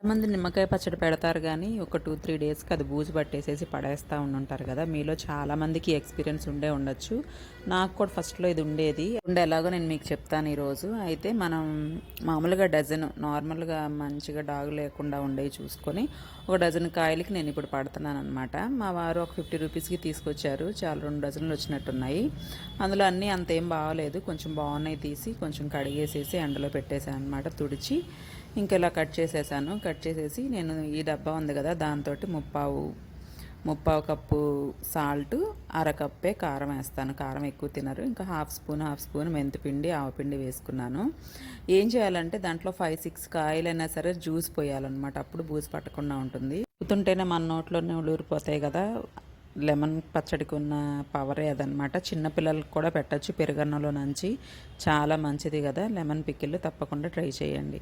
మంది నిమ్మకాయ పచ్చడి పెడతారు గానీ, ఒక 2, 3 డేస్‌కి అది బూజు పట్టేసేసి పడేస్తా ఉండుంటారు గదా! మీలో చాలామందికి ఎక్స్‌పీరియన్స్ ఉండే ఉండొచ్చు. నాకు కూడా ఫస్ట్‌లో ఇది ఉండేది. ఎలాగో నేను మీకు చెప్తాను ఈరోజు. అయితే మనం మామూలుగా డజను నార్మల్‌గా మంచిగా డాగు లేకుండా ఉండేవి చూసుకొని, ఒక డజన్ కాయలకి నేనిప్పుడు పడుతున్నాననమాట. మా వారు ఒక 50 రూపీస్‌కి తీసుకొచ్చారు. చాలా 2 డజన్లు వచ్చినట్టున్నాయి. అందులో అన్నీ అంతేం బాగోలేదు. కొంచెం బాగున్నయి తీసి, కొంచెం కడిగేసేసి ఎండలో పెట్టేసాననమాట తుడిచి. ఇంక ఇలా కట్ చేసేసాను. కట్ చేసేసి నేను ఈ డబ్బా ఉంది కదా! దాంతోటి ముప్పావు కప్పు సాల్టు, అరకప్పే కారం వేస్తాను. కారం ఎక్కువ తినరు. ఇంకా హాఫ్ స్పూన్ మెంతిపిండి, ఆవపిండి వేసుకున్నాను. ఏం చేయాలంటే దాంట్లో 5, 6 కాయలైనా సరే జ్యూస్ పోయాలన్నమాట. అప్పుడు బూజు పట్టకుండా ఉంటుంది. ఊతుంటేనే మన నోట్లోనే ఊరిపోతాయి కదా! లెమన్ పచ్చడికి ఉన్న పవరే అదనమాట. చిన్నపిల్లలకు కూడా పెట్టచ్చు. పెరుగన్నంలో నంచి చాలా మంచిది కదా! లెమన్ పికిల్ తప్పకుండా ట్రై చేయండి.